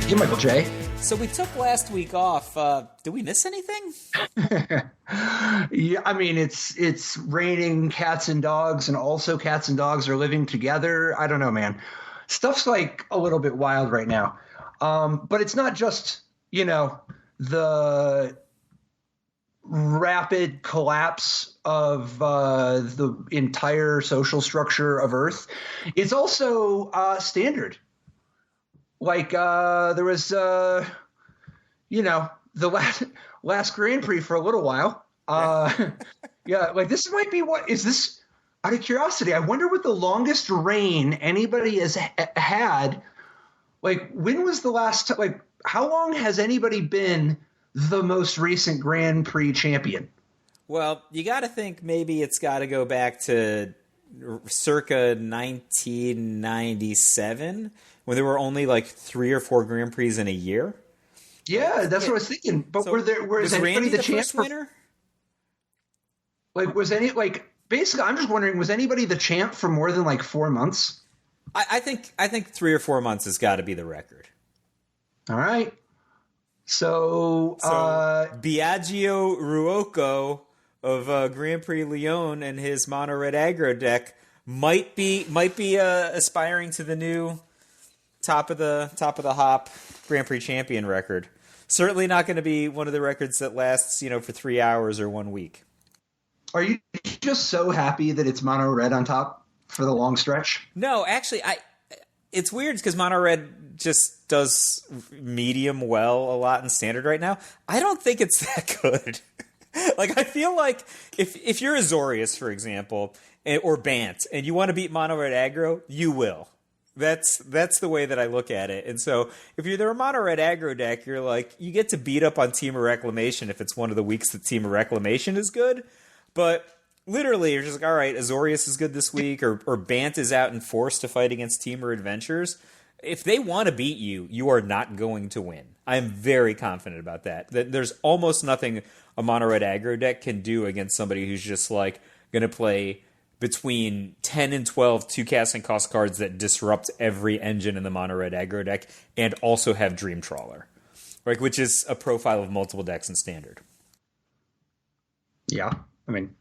Hey, Michael J. So we took last week off. Did we miss anything? Yeah, I mean it's raining cats and dogs, and also cats and dogs are living together. I don't know, man. Stuff's like a little bit wild right now. But it's not just, the rapid collapse of the entire social structure of Earth. It's also standard. Like there was, the last Grand Prix for a little while. Yeah, like this might be what is this? Out of curiosity, I wonder what the longest reign anybody has had. Like, when was the last? Like, how long has anybody been the most recent Grand Prix champion? Well, you got to think maybe it's got to go back to circa 1997 when there were only like 3 or 4 Grand Prix in a year. Yeah, that's what I was thinking. But So, was anybody Randy the the champ first winner? like was any like basically? I'm just wondering, was anybody the champ for more than like 4 months? I think 3 or 4 months has got to be the record. All right. So Biagio Ruocco of Grand Prix Lyon and his mono red aggro deck might be aspiring to the new top of the hop Grand Prix champion record. Certainly not going to be one of the records that lasts, for 3 hours or 1 week. are you just so happy that it's mono red on top for the long stretch? No, actually, it's weird because mono red just does medium well a lot in standard right now. I don't think it's that good. Like, I feel like if you're Azorius, for example, or Bant, and you want to beat mono red aggro, you will. That's the way that I look at it. And so if you're the mono red aggro deck, you're like, you get to beat up on Team of Reclamation if it's one of the weeks that Team of Reclamation is good. But literally, you're just like, all right, Azorius is good this week, or Bant is out and forced to fight against Teamer Adventures. If they want to beat you, you are not going to win. I'm very confident about that. There's almost nothing a mono red aggro deck can do against somebody who's just like going to play between 10 and 12 2-casting cost cards that disrupt every engine in the mono red aggro deck and also have Dream Trawler, like, which is a profile of multiple decks in standard. Yeah, I mean,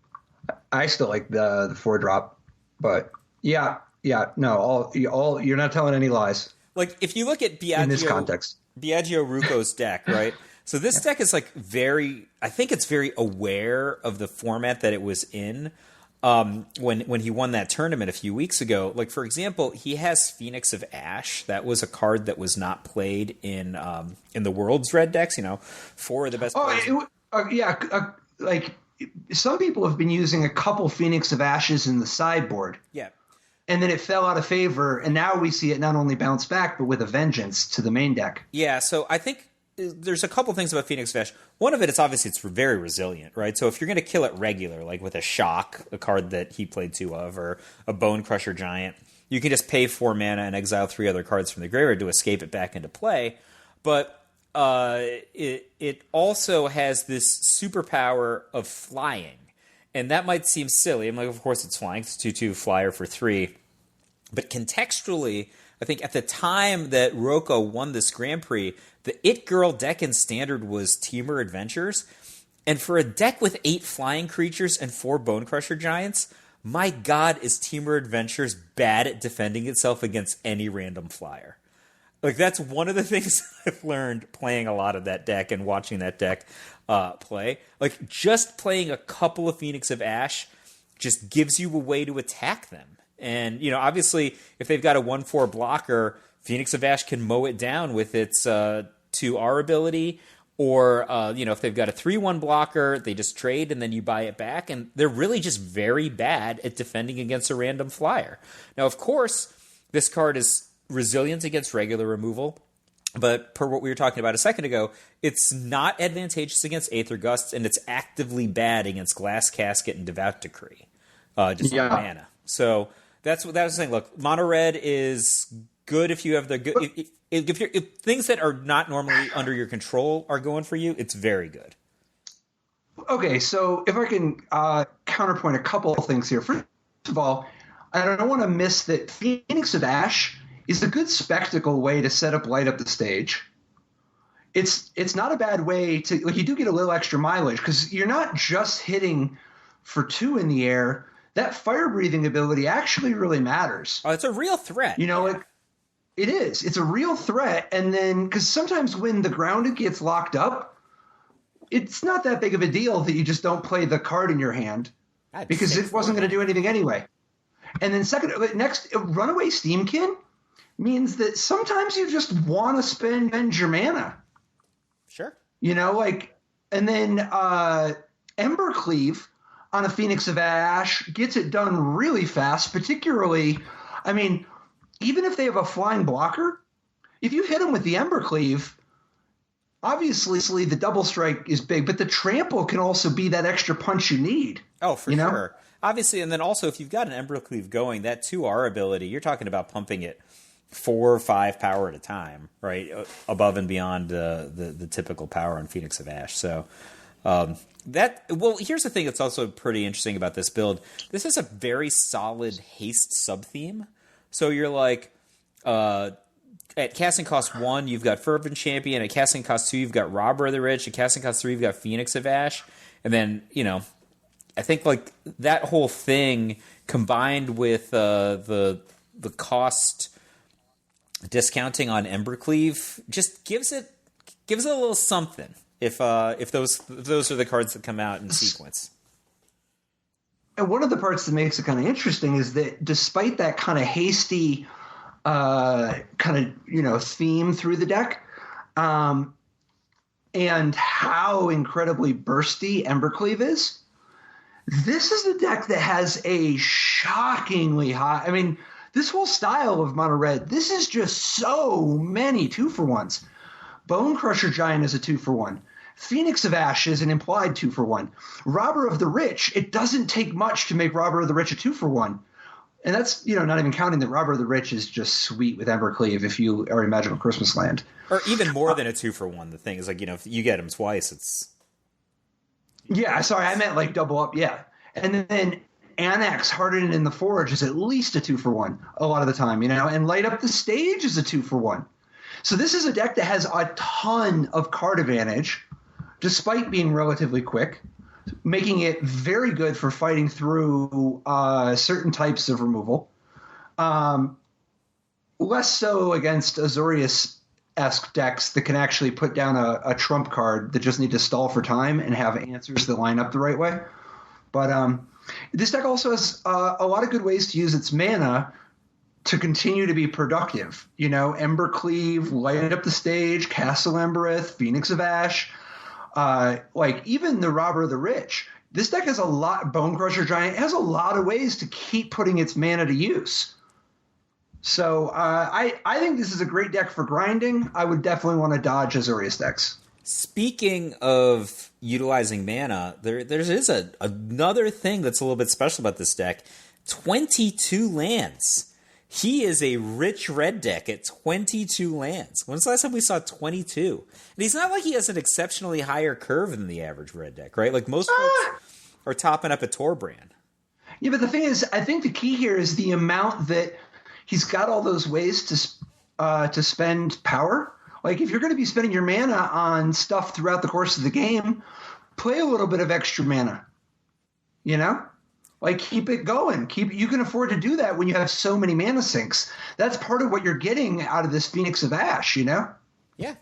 I still like the 4-drop, but yeah, no, all you're not telling any lies. Like, if you look at in this context, Biagio Rucco's deck, right? So this deck is like I think it's very aware of the format that it was in when he won that tournament a few weeks ago. Like, for example, he has Phoenix of Ash. That was a card that was not played in the World's Red decks. 4 of the best players. Like, some people have been using a couple Phoenix of Ashes in the sideboard. Yeah. And then it fell out of favor, and now we see it not only bounce back, but with a vengeance to the main deck. Yeah, so I think there's a couple things about Phoenix of Ash. One of it is obviously it's very resilient, right? So if you're going to kill it regular, like with a Shock, a card that he played 2 of, or a Bone Crusher Giant, you can just pay 4 mana and exile 3 other cards from the graveyard to escape it back into play. But it also has this superpower of flying. And that might seem silly. I'm like, of course it's flying. It's 2/2 flyer for 3. But contextually, I think at the time that Rocco won this Grand Prix, the It Girl deck in Standard was Teamer Adventures. And for a deck with 8 flying creatures and 4 Bone Crusher Giants, my God, is Teamer Adventures bad at defending itself against any random flyer. Like, that's one of the things I've learned playing a lot of that deck and watching that deck play. Like, just playing a couple of Phoenix of Ash just gives you a way to attack them. And, obviously, if they've got a 1/4 blocker, Phoenix of Ash can mow it down with its 2R ability. Or, if they've got a 3/1 blocker, they just trade and then you buy it back. And they're really just very bad at defending against a random flyer. Now, of course, this card is resilient against regular removal. But per what we were talking about a second ago, it's not advantageous against Aether Gusts, and it's actively bad against Glass Casket and Devout Decree. On mana. So that's what I was saying. Look, mono red is good if you have the good. If things that are not normally under your control are going for you, it's very good. Okay, so if I can counterpoint a couple of things here. First of all, I don't want to miss that Phoenix of Ash is a good spectacle way to light up the stage. it's not a bad way to, like, you do get a little extra mileage because you're not just hitting for 2 in the air. That fire breathing ability actually really matters. Oh, it's a real threat. Like, it is. It's a real threat. And then, because sometimes when the grounded gets locked up, it's not that big of a deal that you just don't play the card in your hand because it wasn't going to do anything anyway. And then next, Runaway Steamkin means that sometimes you just want to spend your mana. Sure. And then Embercleave on a Phoenix of Ash gets it done really fast, particularly, even if they have a flying blocker, if you hit them with the Embercleave, obviously the double strike is big, but the trample can also be that extra punch you need. Oh, for sure. Obviously, and then also if you've got an Embercleave going, that 2R ability, you're talking about pumping it 4 or 5 power at a time, right? Above and beyond the typical power on Phoenix of Ash. So here's the thing that's also pretty interesting about this build. This is a very solid haste sub-theme. So you're like, at casting cost 1, you've got Fervent Champion. At casting cost 2, you've got Robber of the Rich. At casting cost 3, you've got Phoenix of Ash. And then, I think like that whole thing combined with the cost discounting on Embercleave just gives it a little something. If those are the cards that come out in sequence. And one of the parts that makes it kind of interesting is that despite that kind of hasty theme through the deck, and how incredibly bursty Embercleave is, this is a deck that has a shockingly high. This whole style of mono red, this is just so many 2-for-1s. Bone Crusher Giant is a 2-for-1. Phoenix of Ash is an implied 2-for-1. Robber of the Rich, it doesn't take much to make Robber of the Rich a 2-for-1. And that's, not even counting that Robber of the Rich is just sweet with Embercleave if you are in Magical Christmas Land. Or even more than a 2-for-1. The thing is, like, if you get him twice, it's... Yeah, sorry, I meant like double up, yeah. And then Annex Hardened in the Forge is at least a 2-for-1 a lot of the time, and Light Up the Stage is a 2-for-1. So this is a deck that has a ton of card advantage, despite being relatively quick, making it very good for fighting through certain types of removal. Less so against Azorius-esque decks that can actually put down a trump card that just need to stall for time and have answers that line up the right way. But this deck also has a lot of good ways to use its mana to continue to be productive. Embercleave, Light Up the Stage, Castle Embereth, Phoenix of Ash, even the Robber of the Rich. This deck has a lot. Bone Crusher Giant has a lot of ways to keep putting its mana to use. So I think this is a great deck for grinding. I would definitely want to dodge Azorius decks. Speaking of utilizing mana, there is another thing that's a little bit special about this deck. 22 lands. He is a rich red deck at 22 lands. When's the last time we saw 22? And he's not like he has an exceptionally higher curve than the average red deck, right? Like most folks are topping up a Torbrand. Yeah, but the thing is, I think the key here is the amount that he's got all those ways to spend power. Like, if you're going to be spending your mana on stuff throughout the course of the game, play a little bit of extra mana. Like, keep it going. You can afford to do that when you have so many mana sinks. That's part of what you're getting out of this Phoenix of Ash, Yeah.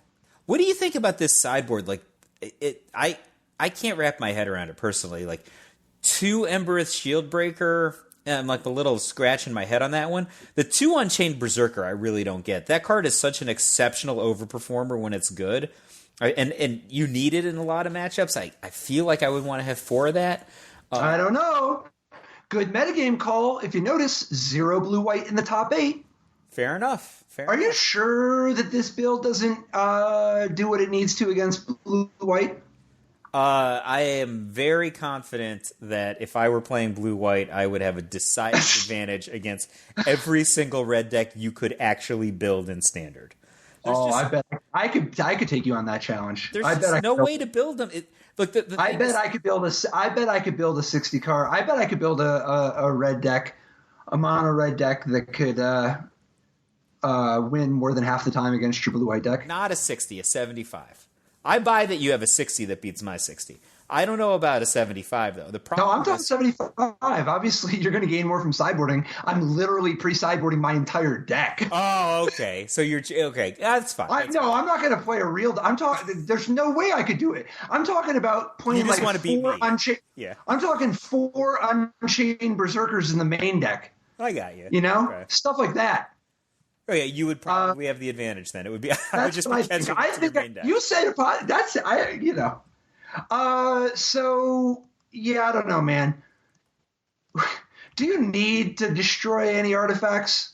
What do you think about this sideboard? Like, I can't wrap my head around it personally. Like, 2 Embereth Shieldbreaker, and like a little scratch in my head on that one. The 2 Unchained Berserker, I really don't get. That card is such an exceptional overperformer when it's good. And you need it in a lot of matchups. I feel like I would want to have 4 of that. I don't know. Good metagame call. If you notice, 0 blue-white in the top 8. Fair enough. Are you sure that this build doesn't do what it needs to against blue-white? I am very confident that if I were playing blue-white, I would have a decided advantage against every single red deck you could actually build in Standard. I bet I could take you on that challenge. There's no way to build them. I bet I could build a 60 card. I bet I could build a red deck, a mono red deck that could win more than half the time against your blue-white deck? Not a 60, a 75. I buy that you have a 60 that beats my 60. I don't know about a 75, though. The problem No, I'm talking 75. Obviously, you're going to gain more from sideboarding. I'm literally pre-sideboarding my entire deck. Oh, okay. So you're okay. That's fine. I'm not going to play a real. I'm talking. There's no way I could do it. I'm talking about playing you just want to beat me. Yeah. I'm talking 4 Unchained Berserkers in the main deck. I got you. You know, okay. Stuff like that. Oh yeah, you would probably have the advantage then. It would be. I would just be catching I think your main deck. You said that's So yeah, I don't know, man. Do you need to destroy any artifacts?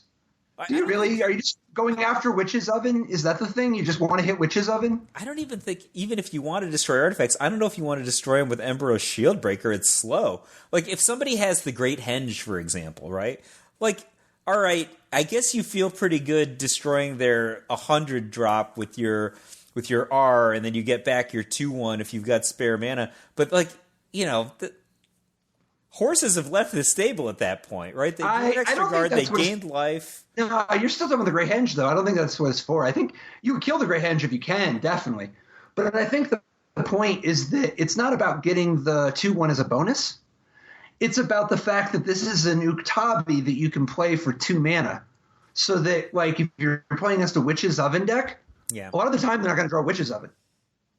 Do you really? Are you just going after Witch's Oven? Is that the thing? You just want to hit Witch's Oven? I don't even think, even if you want to destroy artifacts, I don't know if you want to destroy them with Emperor's Shieldbreaker. It's slow. Like, if somebody has the Great Henge, for example, right? Like, all right, I guess you feel pretty good destroying their 100 drop with your R, and then you get back your 2/1 if you've got spare mana. But, like, you know, horses have left the stable at that point, right? They drew an extra guard, they gained life. No, you're still talking about the Great Henge, though. I don't think that's what it's for. I think you would kill the Great Henge if you can, definitely. But I think the point is that it's not about getting the 2/1 as a bonus. It's about the fact that this is an Uktabi that you can play for 2 mana. So that, like, if you're playing against a Witch's Oven deck, a lot of the time they're not going to draw Witch's Oven.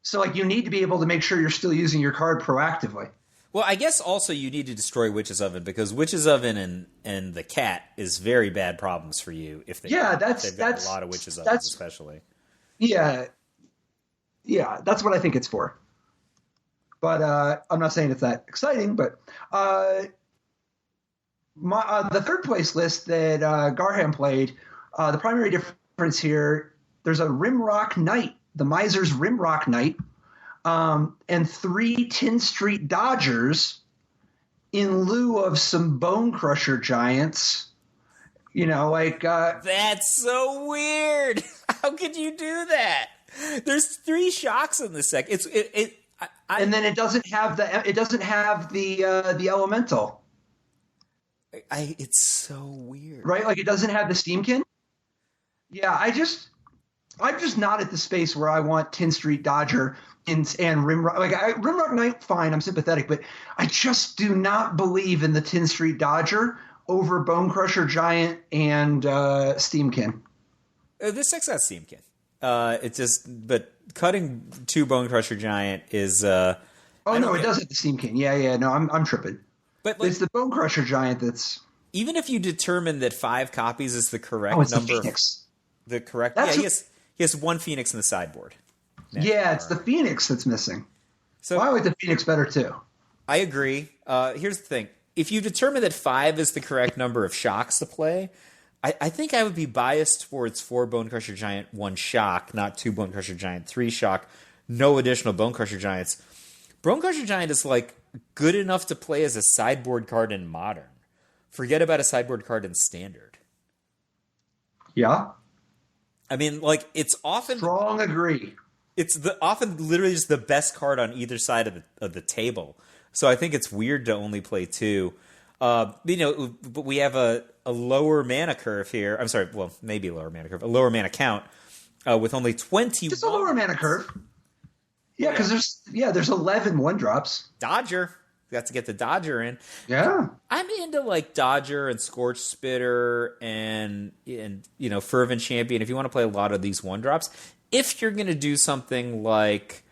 So, like, you need to be able to make sure you're still using your card proactively. Well, I guess also you need to destroy Witch's Oven, because Witch's Oven and the cat is very bad problems for you if they've got a lot of Witch's Ovens, especially. Yeah, that's what I think it's for. But I'm not saying it's that exciting. But the third place list that Garham played, the primary difference here, there's a Rimrock Knight, the Miser's Rimrock Knight, and 3 Tin Street Dodgers in lieu of some Bone Crusher Giants. You know, like that's so weird. How could you do that? There's 3 shocks in this deck. And then it doesn't have the elemental. It's so weird, right? Like, it doesn't have the Steamkin. Yeah, I'm just not at the space where I want Tin Street Dodger and Rimrock. Like, Rimrock Knight, fine, I'm sympathetic, but I just do not believe in the Tin Street Dodger over Bone Crusher Giant and Steamkin. This deck's got Steamkin. But cutting 2 Bone Crusher Giant is. It does have the Steamkin. Yeah. No, I'm tripping. But it's the Bone Crusher Giant that's. Even if you determine that 5 copies is the correct number. The Phoenix. The correct. He has 1 Phoenix in the sideboard. It's the Phoenix that's missing. So I like the Phoenix better too. I agree. Here's the thing: if you determine that 5 is the correct number of shocks to play, I think I would be biased towards 4 Bone Crusher Giant, 1 shock, not 2 Bone Crusher Giant, 3 shock, no additional Bone Crusher Giants. Bone Crusher Giant is, like, good enough to play as a sideboard card in Modern. Forget about a sideboard card in Standard. Yeah. I mean, like, it's often... Strong agree. It's often literally just the best card on either side of the table. So I think it's weird to only play 2. But we have a lower mana curve here. I'm sorry, well, maybe a lower mana curve. A lower mana count with only 20. It's a lower mana curve. Yeah, because there's 11 1-drops. Dodger. Got to get the Dodger in. Yeah. I'm into, like, Dodger and Scorch Spitter and Fervent Champion. If you want to play a lot of these 1-drops, if you're going to do something like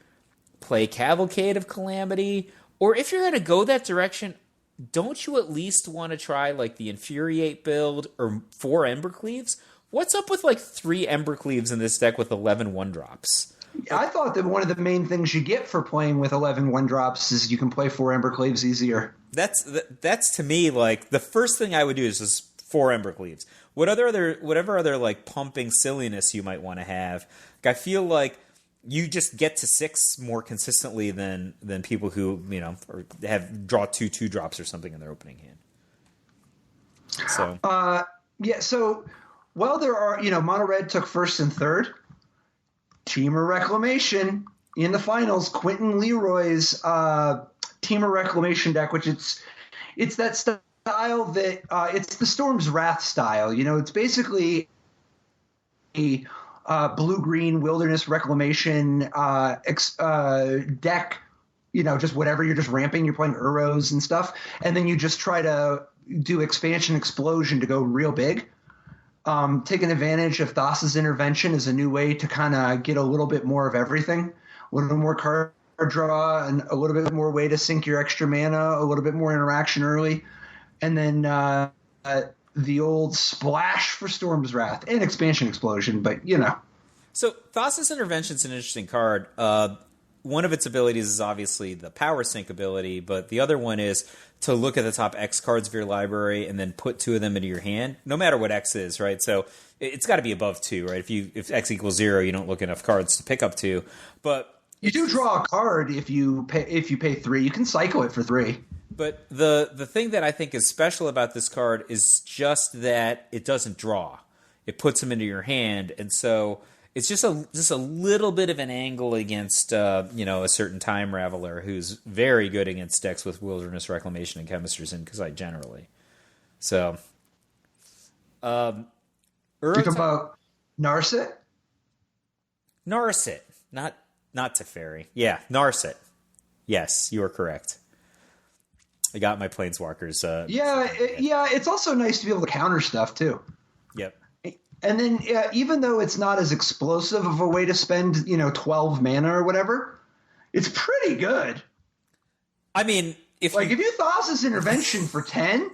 play Cavalcade of Calamity, or if you're going to go that direction, don't you at least want to try, like, the Infuriate build or 4 Embercleaves? What's up with, like, 3 Embercleaves in this deck with 11 1-drops? I thought that one of the main things you get for playing with 11 1-drops is you can play 4 Embercleaves easier. That's to me, like, the first thing I would do is just 4 Embercleaves. Whatever other like pumping silliness you might want to have. Like, I feel like you just get to 6 more consistently than people who draw 2 2-drops or something in their opening hand. So So while there are Mono Red took 1st and 3rd. Teamer Reclamation in the finals. Quentin Leroy's Teamer Reclamation deck, which it's that style that it's the Storm's Wrath style. It's basically a 2 mana 2/2 Teamer Reclamation. It's basically a 2 mana 2/2 Teamer Reclamation deck. It's that style that it's the Storm's Wrath style. It's that style that it's the Storm's Wrath style. It's basically a 2 mana 2/2 Teamer Reclamation deck. It's the Storm's Wrath style. You know, it's basically blue-green wilderness reclamation deck, just whatever, you're just ramping, you're playing Uros and stuff, and then you just try to do expansion explosion to go real big. Taking advantage of Thassa's intervention is a new way to kind of get a little bit more of everything, a little more card draw, and a little bit more way to sink your extra mana, a little bit more interaction early, and then the old splash for Storm's Wrath and expansion explosion, but So Thassa's intervention is an interesting card. One of its abilities is obviously the power sink ability, but the other one is to look at the top X cards of your library and then put 2 of them into your hand, no matter what X is, right? So it's got to be above 2, right? If X equals 0, you don't look enough cards to pick up 2. But you do draw a card if you pay 3. You can cycle it for 3. But the thing that I think is special about this card is just that it doesn't draw. It puts them into your hand, and so it's just a little bit of an angle against a certain Time Raveler who's very good against decks with Wilderness Reclamation and Chemisters in Kazite generally. So, you talking about Narset? Narset, not Teferi. Yeah, Narset. Yes, you are correct. I got my Planeswalkers. It's also nice to be able to counter stuff too. Yep. And then even though it's not as explosive of a way to spend 12 mana or whatever, it's pretty good. I mean, if you Thassa's intervention for 10,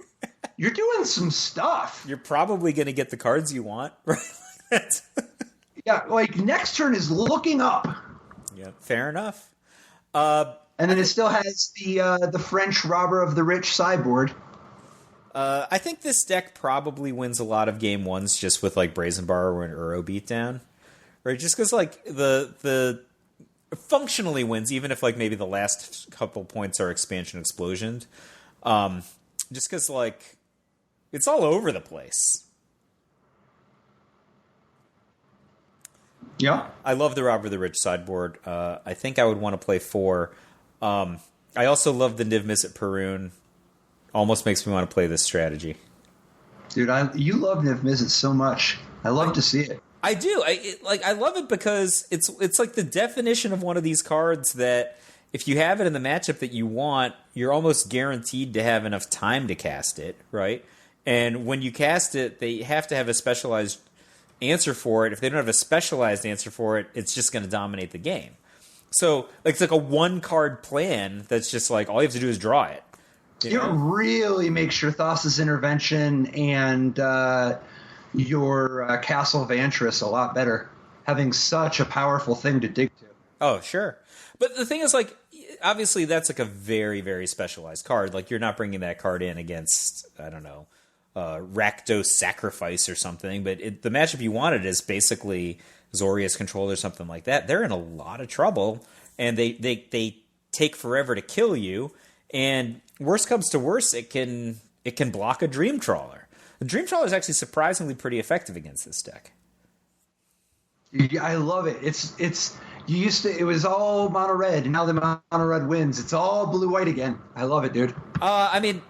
you're doing some stuff. You're probably going to get the cards you want, right? Yeah, next turn is looking up. Yeah, fair enough. And then it still has the French robber of the rich sideboard. I think this deck probably wins a lot of game ones just with Brazen Borrower and Uro beatdown, right? Just because the functionally wins, even if maybe the last couple points are expansion explosion. Just because it's all over the place. Yeah, I love the Robber of the Rich sideboard. I think I would want to play 4. I also love the Niv Mizzet Perun. Almost makes me want to play this strategy. Dude, you love Niv Mizzet so much. I love to see it. I do. I love it because it's like the definition of one of these cards that if you have it in the matchup that you want, you're almost guaranteed to have enough time to cast it, right? And when you cast it, they have to have a specialized answer for it. If they don't have a specialized answer for it, it's just going to dominate the game. So it's like a 1-card plan that's just all you have to do is draw it. It really makes your Thassa's intervention and your Castle Vantress a lot better, having such a powerful thing to dig to. Oh, sure. But the thing is, obviously that's a very, very specialized card. You're not bringing that card in against, I don't know, Rakdos Sacrifice or something, but the matchup you wanted is basically Zoria's Control or something like that. They're in a lot of trouble, and they take forever to kill you, and worst comes to worst, it can block a Dream Trawler. The Dream Trawler is actually surprisingly pretty effective against this deck. Yeah, I love it. It was all mono red, and now the mono red wins. It's all blue white again. I love it, dude. I mean,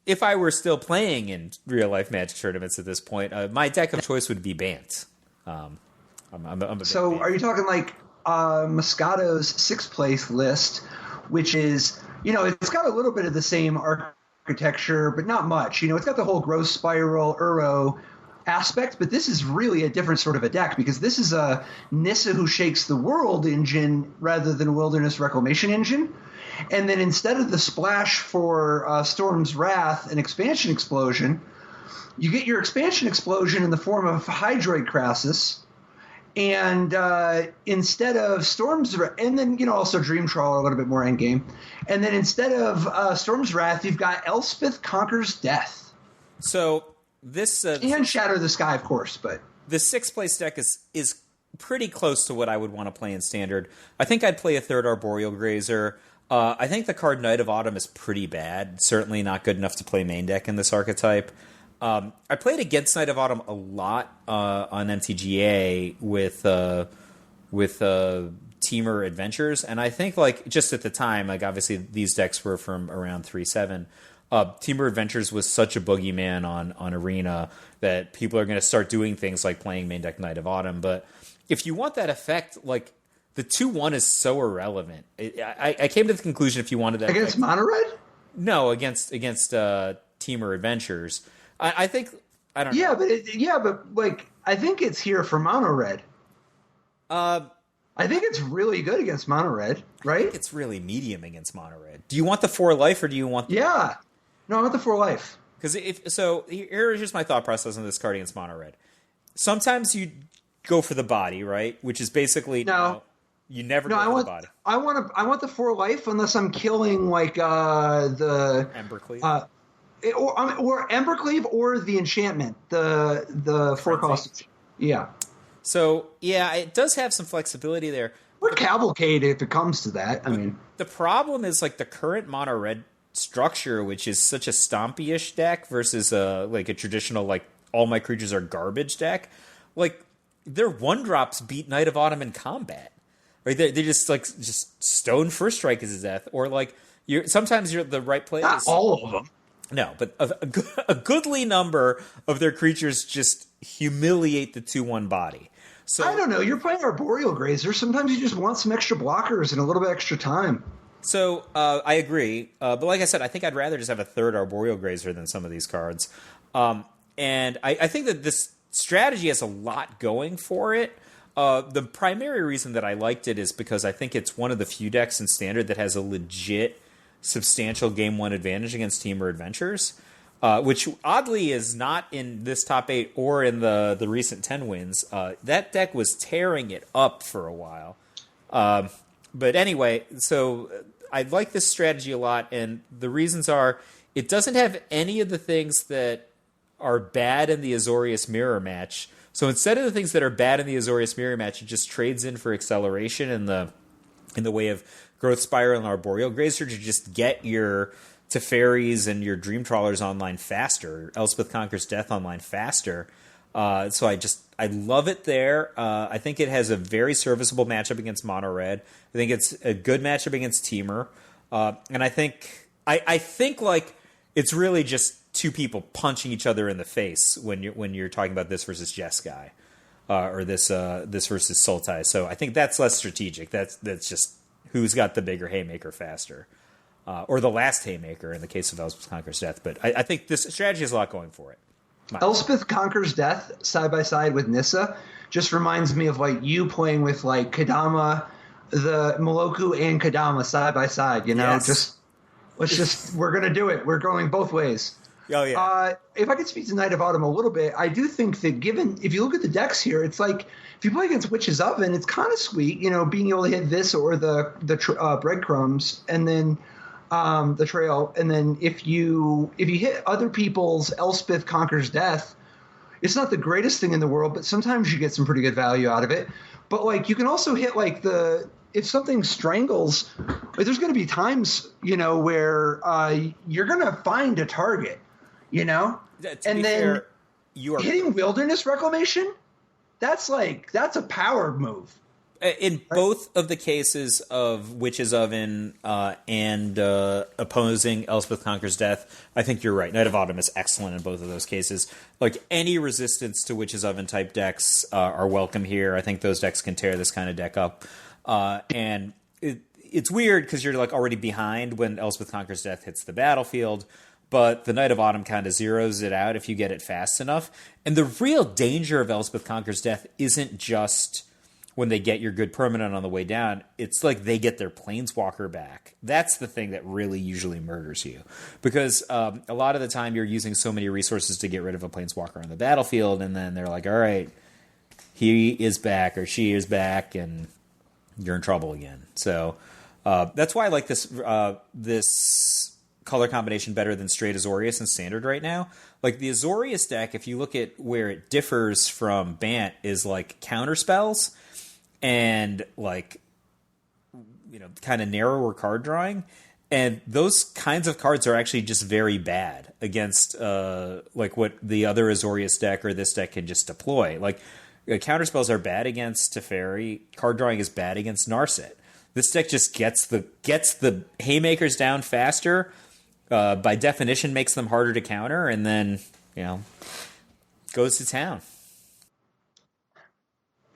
if I were still playing in real life Magic tournaments at this point, my deck of choice would be Bant. I'm a big Bant. Are you talking Moscato's 6th place list, which is, it's got a little bit of the same architecture, but not much. It's got the whole growth spiral Uro aspect, but this is really a different sort of a deck because this is a Nissa Who Shakes the World engine rather than a Wilderness Reclamation engine. And then instead of the splash for Storm's Wrath and Expansion Explosion, you get your Expansion Explosion in the form of Hydroid Crassus. And instead of Storm's Wrath, and then, also Dream Trawler a little bit more endgame. And then instead of Storm's Wrath, you've got Elspeth Conquers Death. So this... and Shatter the Sky, of course, but... The 6th place deck is pretty close to what I would want to play in Standard. I think I'd play a 3rd Arboreal Grazer. I think the card Night of Autumn is pretty bad. Certainly not good enough to play main deck in this archetype. I played against Night of Autumn a lot on MTGA with Teamer Adventures, and I think just at the time, obviously these decks were from around 3.7. Temur Adventures was such a boogeyman on Arena that people are going to start doing things like playing main deck Knight of Autumn. But if you want that effect, like the 2/1 is so irrelevant. I came to the conclusion if you wanted that against effect, mono red. no, against Temur Adventures. I think I don't Yeah, know. but like I think it's here for mono red. I think it's really good against mono red, right? I think it's really medium against mono red. Do you want the 4 life or do you want? Yeah. No, I want the 4 life. Because here's my thought process on this card against mono red. Sometimes you go for the body, right? Which is basically you never go for the body. I want the 4 life unless I'm killing like the Embercleave. Or Embercleave or the enchantment, the 4 cost. Yeah. So yeah, it does have some flexibility there. Or Cavalcade if it comes to that. I mean, the problem is like the current mono red structure, which is such a stompy-ish deck versus like a traditional like all my creatures are garbage deck. Like their 1-drops beat Knight of Autumn in combat. Right? They just stone first strike is his death, or like sometimes you're the right play. Not all of them. No, but a goodly number of their creatures just humiliate the 2/1 body. So I don't know. You're playing Arboreal Grazer. Sometimes you just want some extra blockers and a little bit extra time. So I agree, but like I said, I think I'd rather just have a third Arboreal Grazer than some of these cards. And I think that this strategy has a lot going for it. The primary reason that I liked it is because I think it's one of the few decks in Standard that has a legit, substantial Game 1 advantage against Temur Adventures, which oddly is not in this top 8 or in the recent 10 wins. That deck was tearing it up for a while. But anyway, so I like this strategy a lot, and the reasons are it doesn't have any of the things that are bad in the Azorius Mirror match. So instead of the things that are bad in the Azorius Mirror match, it just trades in for acceleration in the way of Growth Spiral and Arboreal Grazer to just get your Teferis and your Dream Trawlers online faster, Elspeth Conquers Death online faster. So I love it there. I think it has a very serviceable matchup against Mono Red. I think it's a good matchup against Temur. And I think like it's really just two people punching each other in the face when you're talking about this versus Jeskai, or this versus Sultai. So I think that's less strategic. That's just who's got the bigger haymaker faster, or the last haymaker in the case of Elspeth Conquers Death. But I think this strategy has a lot going for it. Elspeth Conquers Death side by side with Nissa just reminds me of like you playing with like Kadama, the Moloku and Kadama side by side. You know, Yes. we're gonna do it. We're going both ways. Oh yeah. If I could speak to Knight of Autumn a little bit, I do think that if you look at the decks here, it's like if you play against Witch's Oven, it's kind of sweet, you know, being able to hit this or the breadcrumbs and then the trail, and then if you hit other people's Elspeth Conquers Death, it's not the greatest thing in the world, but sometimes you get some pretty good value out of it. But like you can also hit like if something strangles, like, there's going to be times, you know, where you're going to find a target. You know, and then hitting Wilderness Reclamation, that's a power move. In both of the cases of Witch's Oven and opposing Elspeth Conquers Death, I think you're right. Knight of Autumn is excellent in both of those cases. Like any resistance to Witch's Oven type decks are welcome here. I think those decks can tear this kind of deck up. And it's weird because you're like already behind when Elspeth Conquers Death hits the battlefield. But the Knight of Autumn kind of zeroes it out if you get it fast enough. And the real danger of Elspeth Conquers Death isn't just when they get your good permanent on the way down. It's like they get their Planeswalker back. That's the thing that really usually murders you. Because a lot of the time you're using so many resources to get rid of a Planeswalker on the battlefield, and then they're like, all right, he is back or she is back, and you're in trouble again. So that's why I like this color combination better than straight Azorius and Standard right now. Like the Azorius deck, if you look at where it differs from Bant, is like counter spells and like, you know, kind of narrower card drawing. And those kinds of cards are actually just very bad against like what the other Azorius deck or this deck can just deploy. Like counter spells are bad against Teferi. Card drawing is bad against Narset. This deck just gets the haymakers down faster by definition makes them harder to counter, and then goes to town.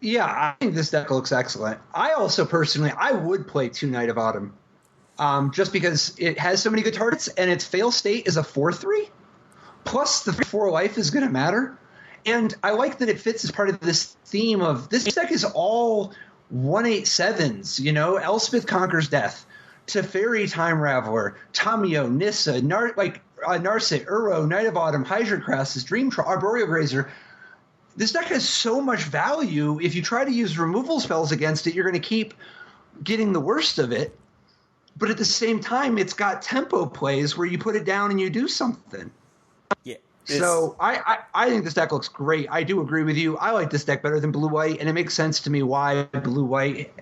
Yeah, I think this deck looks excellent. I also personally, I would play 2 Knight of Autumn, just because it has so many good targets, and its fail state is a 4/3. Plus, the 4 life is going to matter. And I like that it fits as part of this theme of this deck is all 1/8/7s. Elspeth Conquers Death, Teferi Time Raveler, Tamiyo, Nissa, Narset, Uro, Knight of Autumn, Hydra Crassus, Arboreal Grazer. This deck has so much value. If you try to use removal spells against it, you're going to keep getting the worst of it. But at the same time, it's got tempo plays where you put it down and you do something. Yeah. So I think this deck looks great. I do agree with you. I like this deck better than blue-white, and it makes sense to me why blue-white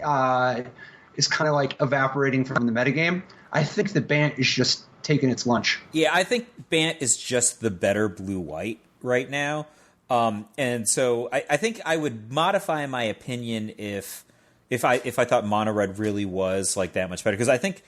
is kind of like evaporating from the metagame. I think that Bant is just taking its lunch. Yeah, I think Bant is just the better blue-white right now. And so I think I would modify my opinion if I thought mono red really was like that much better, because I think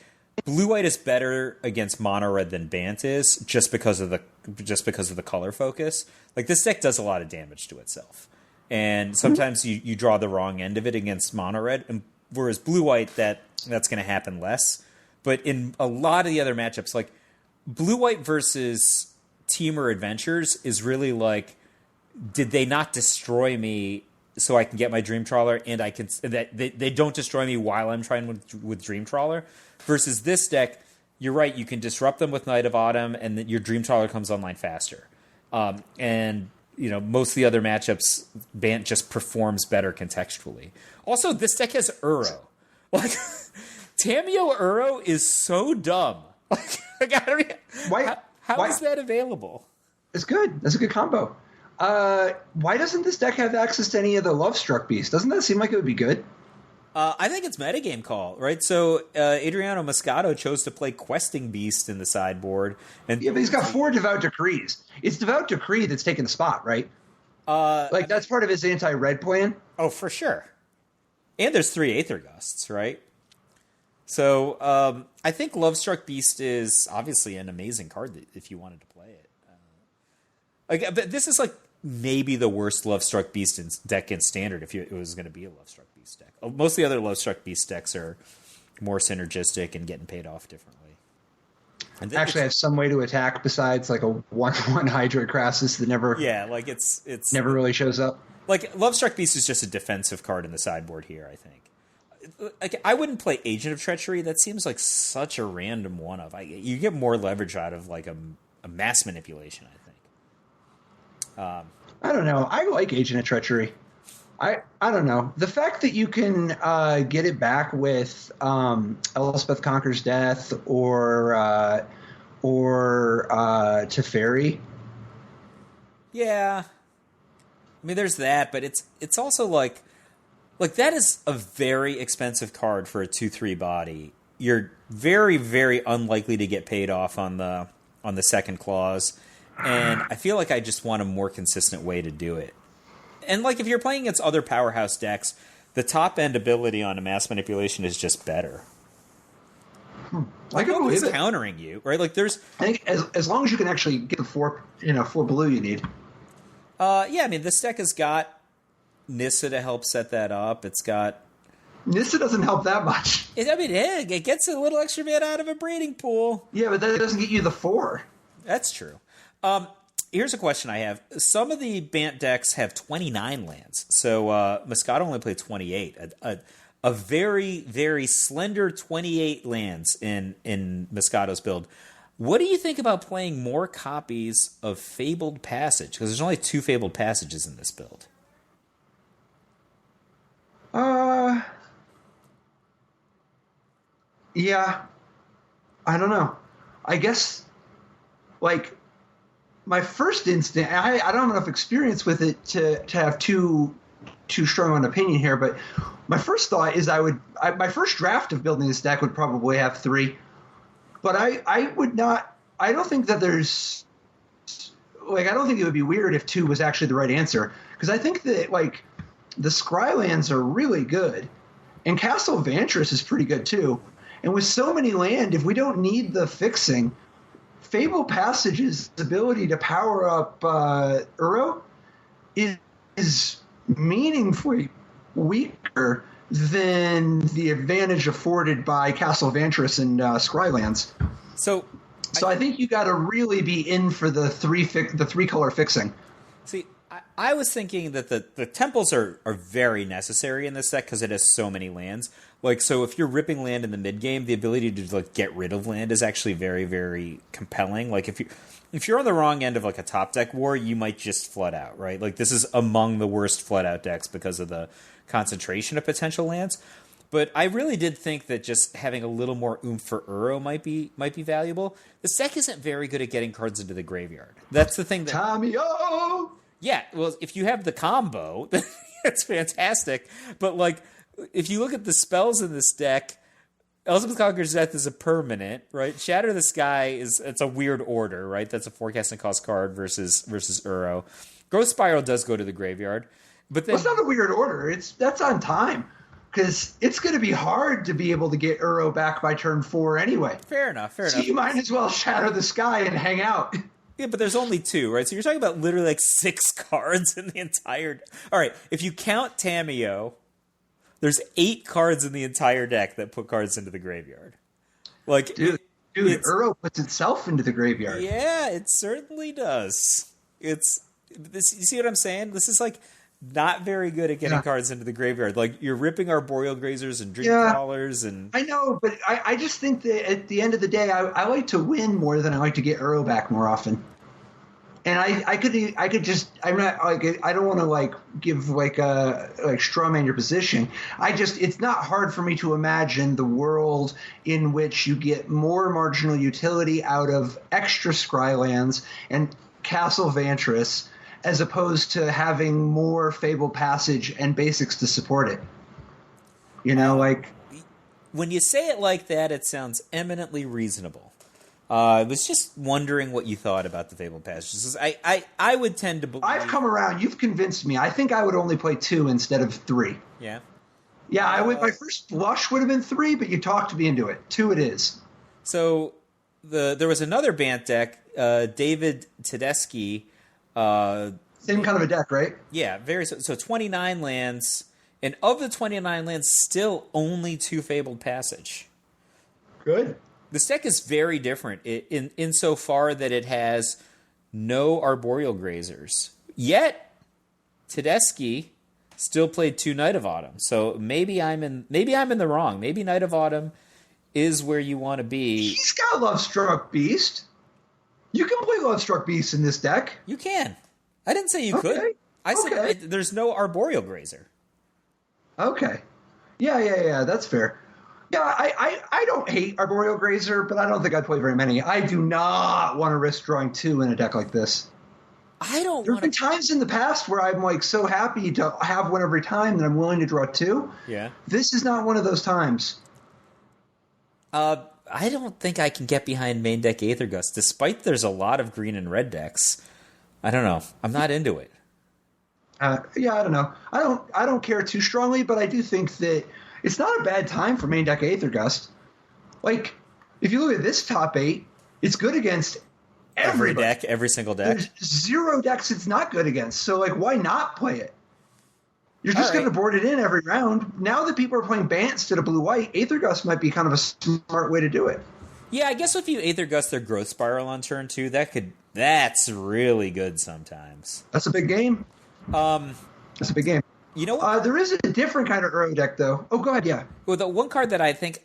blue white is better against mono red than Bant is just because of the color focus. Like, this deck does a lot of damage to itself, and sometimes you draw the wrong end of it against mono red, and whereas blue white that's going to happen less. But in a lot of the other matchups, like blue white versus Teamer Adventures is really like, did they not destroy me so I can get my Dream Trawler, and I can that they don't destroy me while I'm trying with Dream Trawler? Versus this deck, you're right, you can disrupt them with Knight of Autumn, and then your Dream Trawler comes online faster. And most of the other matchups, Bant just performs better contextually. Also, this deck has Uro. Like, Tamiyo Uro is so dumb. Like, how is that available? It's good. That's a good combo. Why doesn't this deck have access to any of the Love Struck Beasts? Doesn't that seem like it would be good? I think it's metagame call, right? So Adriano Moscato chose to play Questing Beast in the sideboard. And yeah, but he's got 4 Devout Decrees. It's Devout Decree that's taking the spot, right? That's part of his anti-red plan. Oh, for sure. And there's 3 Aether Gusts, right? So I think Lovestruck Beast is obviously an amazing card if you wanted to play it. But this is like maybe the worst Lovestruck Beast deck in Standard if it was going to be a Lovestruck Beast deck. Most of the other Lovestruck Beast decks are more synergistic and getting paid off differently. And actually have some way to attack besides like a 1/1 Hydra Crassus that never it's never really shows up. Like, Lovestruck Beast is just a defensive card in the sideboard here, I think. Like, I wouldn't play Agent of Treachery. That seems like such a random one-of. You get more leverage out of like a mass manipulation, I think. I don't know. I like Agent of Treachery. I don't know. The fact that you can get it back with Elspeth Conquers Death or Teferi. Yeah. I mean, there's that, but it's also like that is a very expensive card for a 2/3 body. You're very, very unlikely to get paid off on the second clause. And I feel like I just want a more consistent way to do it. And like, if you're playing against other powerhouse decks, the top end ability on a mass manipulation is just better. I can believe it. Countering you, right? Like, there's. I think as long as you can actually get the 4 blue you need. Yeah, I mean, this deck has got Nissa to help set that up. It's got. Nissa doesn't help that much. It gets a little extra mana out of a breeding pool. Yeah, but that doesn't get you the 4. That's true. Here's a question I have. Some of the Bant decks have 29 lands. So Moscato only played 28. A very, very slender 28 lands in Moscato's build. What do you think about playing more copies of Fabled Passage? Because there's only 2 Fabled Passages in this build. Yeah. I don't know. I guess, like, my first instinct, I don't have enough experience with it to have too strong an opinion here, but my first thought is my first draft of building this deck would probably have 3. But I would not, I don't think that there's, like, I don't think it would be weird if 2 was actually the right answer. Because I think that, like, the Scrylands are really good. And Castle Vantress is pretty good, too. And with so many land, if we don't need the fixing, Fable Passage's ability to power up Uro is meaningfully weaker than the advantage afforded by Castle Vantris and Scrylands. So I think you got to really be in for the three color fixing. See, I was thinking that the temples are very necessary in this deck because it has so many lands. Like, so if you're ripping land in the mid game, the ability to like get rid of land is actually very, very compelling. Like if you're on the wrong end of like a top deck war, you might just flood out, right? Like this is among the worst flood out decks because of the concentration of potential lands. But I really did think that just having a little more oomph for Uro might be valuable. This deck isn't very good at getting cards into the graveyard. That's the thing that Tommy-O! Yeah, well, if you have the combo, it's fantastic. But like, if you look at the spells in this deck, Elspeth Conqueror's Death is a permanent, right? Shatter the Sky it's a weird order, right? That's a forecasting cost card versus Uro. Growth Spiral does go to the graveyard, but then it's not a weird order. That's on time because it's going to be hard to be able to get Uro back by turn 4 anyway. Fair enough. So you might as well Shatter the Sky and hang out. Yeah, but there's only 2, right? So you're talking about literally like 6 cards in the entire. All right, if you count Tamiyo, there's 8 cards in the entire deck that put cards into the graveyard. Like, dude, Uro puts itself into the graveyard. Yeah, it certainly does. It's this. You see what I'm saying? This is like not very good at getting cards into the graveyard. Like you're ripping Arboreal Grazers and Dream Crawlers, and I know, but I just think that at the end of the day, I like to win more than I like to get Uro back more often. And I could just, I'm not like, I don't want to like give like straw man your position. It's not hard for me to imagine the world in which you get more marginal utility out of extra Scrylands and Castle Vantris as opposed to having more Fable Passage and basics to support it. You know, like when you say it like that, it sounds eminently reasonable. I was just wondering what you thought about the Fabled Passages. I would tend to believe... I've come around. You've convinced me. I think I would only play 2 instead of 3. Yeah? Yeah, I would. My first blush would have been 3, but you talked me into it. 2 it is. So there was another Bant deck, David Tedeschi. Same kind of a deck, right? Yeah, so 29 lands, and of the 29 lands, still only 2 Fabled Passage. Good. This deck is very different insofar that it has no Arboreal Grazers. Yet, Tedeschi still played 2 Night of Autumn. So maybe I'm in the wrong. Maybe Night of Autumn is where you want to be. He's got Lovestruck Beast. You can play Lovestruck Beast in this deck. You can. I didn't say you could. I said there's no Arboreal Grazer. Okay. Yeah. That's fair. Yeah, I don't hate Arboreal Grazer, but I don't think I'd play very many. I do not want to risk drawing 2 in a deck like this. There have been times in the past where I'm like so happy to have one every time that I'm willing to draw 2. Yeah. This is not one of those times. I don't think I can get behind main deck Aethergust, despite there's a lot of green and red decks. I don't know. I'm not into it. Yeah, I don't know. I don't care too strongly, but I do think that it's not a bad time for main deck Aethergust. Like, if you look at this top 8, it's good against every deck, every single deck. There's 0 decks it's not good against. So, like, why not play it? You're just going to board it in every round. Now that people are playing Bant instead of blue-white, Aethergust might be kind of a smart way to do it. Yeah, I guess if you Aethergust their Growth Spiral on turn 2, that's really good sometimes. That's a big game. That's a big game. You know what? There is a different kind of Uro deck, though. Oh, go ahead, yeah. Well, the one card that I think,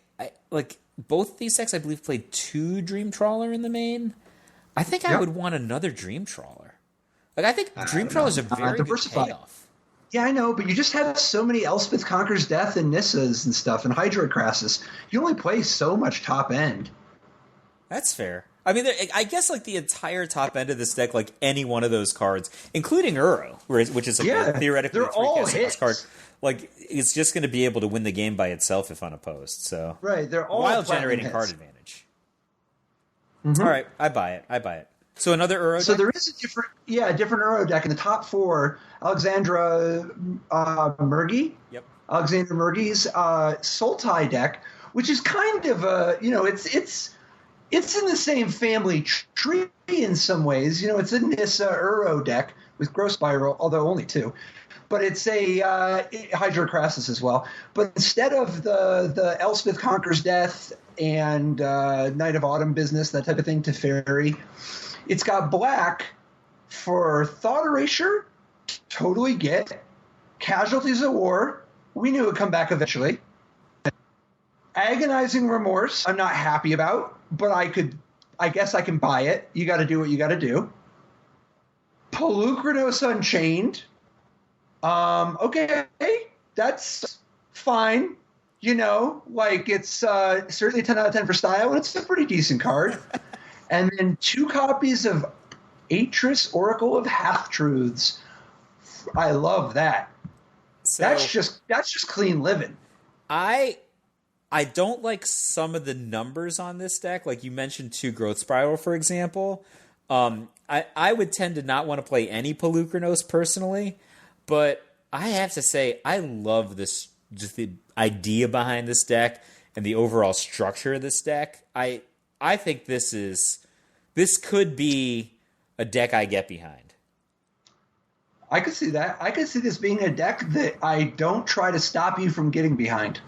both of these decks, I believe, played 2 Dream Trawler in the main. I think I would want another Dream Trawler. Like, I think Dream Trawler is a very good payoff. Yeah, I know, but you just have so many Elspeth Conquers Death and Nissas and stuff, and Hydroid Crassus. You only play so much top end. That's fair. I mean, I guess like the entire top end of this deck, like any one of those cards, including Uro, which is like theoretically a 3-cast card, like it's just going to be able to win the game by itself if unopposed. So they're all while generating card advantage. Mm-hmm. All right, I buy it. So another Uro deck? So there is a different Uro deck in the top 4. Alexandra Murgy. Yep. Alexandra Murgy's Sultai deck, which is kind of a, it's in the same family tree in some ways. You know, it's a Nissa Uro deck with Growth Spiral, although only 2. But it's a Hydra Crassus as well. But instead of the Elspeth Conquers Death and Night of Autumn business, that type of thing, to Fairy, it's got black for Thought Erasure, totally get. Casualties of War, we knew it would come back eventually. Agonizing Remorse, I'm not happy about, but I guess I can buy it. You got to do what you got to do. Polukranos Unchained. Okay, that's fine. You know, like it's certainly 10 out of 10 for style, and it's a pretty decent card. And then 2 copies of Atris, Oracle of Half-Truths. I love that. So, that's just clean living. I don't like some of the numbers on this deck. Like you mentioned 2 Growth Spiral, for example. I would tend to not want to play any Polukranos personally, but I have to say I love this, just the idea behind this deck and the overall structure of this deck. I think this could be a deck I get behind. I could see that. I could see this being a deck that I don't try to stop you from getting behind.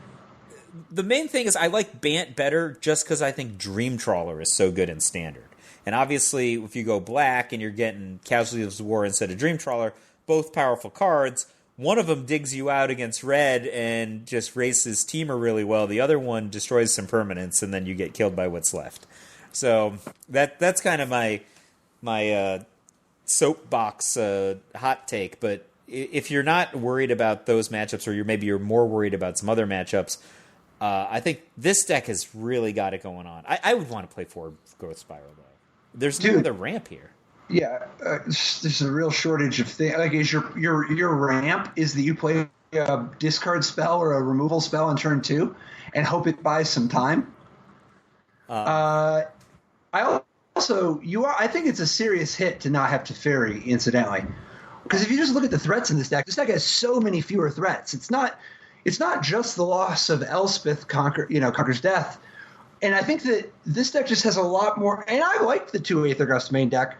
The main thing is I like Bant better just because I think Dream Trawler is so good in Standard. And obviously, if you go black and you're getting Casualties of War instead of Dream Trawler, both powerful cards. One of them digs you out against red and just races Teamer really well. The other one destroys some permanents, and then you get killed by what's left. So that's kind of my soapbox hot take. But if you're not worried about those matchups, or you're more worried about some other matchups, I think this deck has really got it going on. I would want to play 4 Growth Spiral, though. There's no other ramp here. Yeah, there's a real shortage of things. Like, is your ramp is that you play a discard spell or a removal spell on turn 2 and hope it buys some time? I think it's a serious hit to not have Teferi, incidentally. Because if you just look at the threats in this deck has so many fewer threats. It's not just the loss of Elspeth Conquers Death. And I think that this deck just has a lot more. And I like the 2 Aether Gust main deck.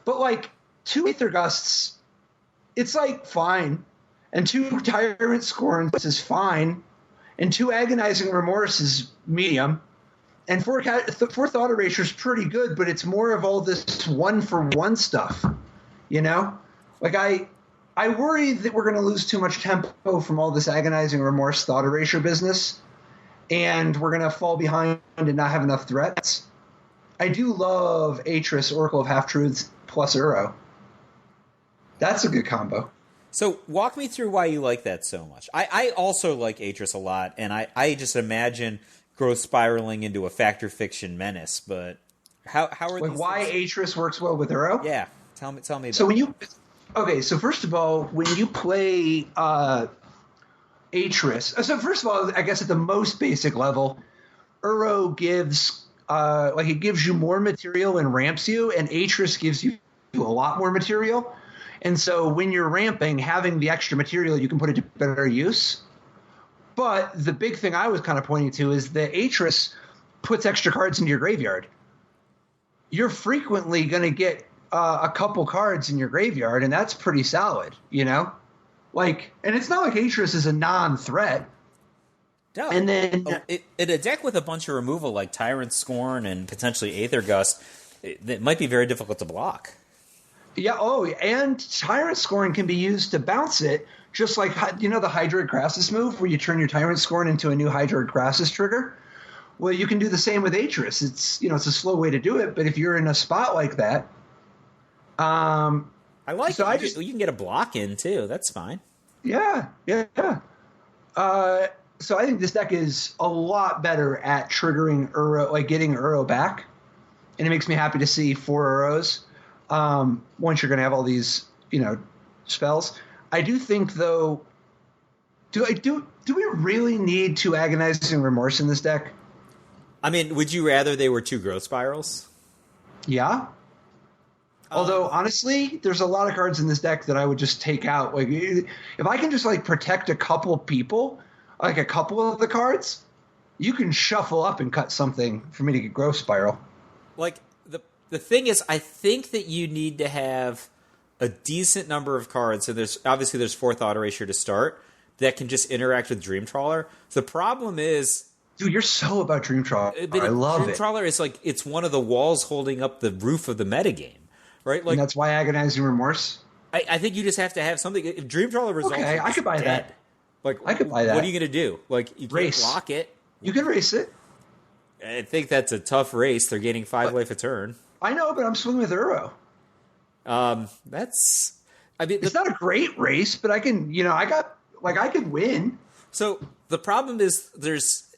But, like, 2 Aether Gusts, it's, like, fine. And 2 Tyrant Scorns is fine. And 2 Agonizing Remorse is medium. And 4 Thought Erasure is pretty good, but it's more of all this 1-for-1 stuff, you know? Like, I worry that we're going to lose too much tempo from all this Agonizing Remorse Thought Erasure business, and we're going to fall behind and not have enough threats. I do love Atris, Oracle of Half-Truths, plus Uro. That's a good combo. So walk me through why you like that so much. I also like Atris a lot, and I just imagine Growth Spiraling into a Fact or Fiction menace, but how are like these why things? Atris works well with Uro? Yeah. Tell me about so so first of all, when you play Atris, so first of all, I guess at the most basic level, Uro gives it gives you more material and ramps you, and Atris gives you a lot more material. And so when you're ramping, having the extra material, you can put it to better use. But the big thing I was kind of pointing to is that Atris puts extra cards into your graveyard. You're frequently going to get a couple cards in your graveyard, and that's pretty solid, you know? Like, and it's not like Atris is a non-threat. No. And then in a deck with a bunch of removal like Tyrant Scorn and potentially Aether Gust, it might be very difficult to block. Yeah, and Tyrant Scorn can be used to bounce it, just like, you know, the Hydroid Crassus move where you turn your Tyrant Scorn into a new Hydroid Crassus trigger? Well, you can do the same with Atris. It's a slow way to do it, but if you're in a spot like that, I like so it. You can get a block in too. That's fine. Yeah. So I think this deck is a lot better at triggering Uro, like getting Uro back, and it makes me happy to see 4 Uros. Once you're going to have all these, spells. I do think, though, do we really need 2 Agonizing Remorse in this deck? I mean, would you rather they were 2 Growth Spirals? Yeah. Although, honestly, there's a lot of cards in this deck that I would just take out. Like, if I can just, protect a couple people, like a couple of the cards, You can shuffle up and cut something for me to get Growth Spiral. Like, the thing is, I think that you need to have a decent number of cards. So there's 4th auto ratio to start that can just interact with Dream Trawler. The problem is, dude, you're so about Dream Trawler. I love it. Dream Trawler is like, it's one of the walls holding up the roof of the metagame, right? Like, and that's why Agonizing Remorse. I think you just have to have something. If Dream Trawler results, okay, I could buy dead. that. Like, I could buy that. What are you going to do? Like, you can't race. block it. You can race it. I think that's a tough race. They're gaining 5 life a turn. I know, but I'm swinging with Uro. It's not a great race, but I can, I could win. So the problem is there's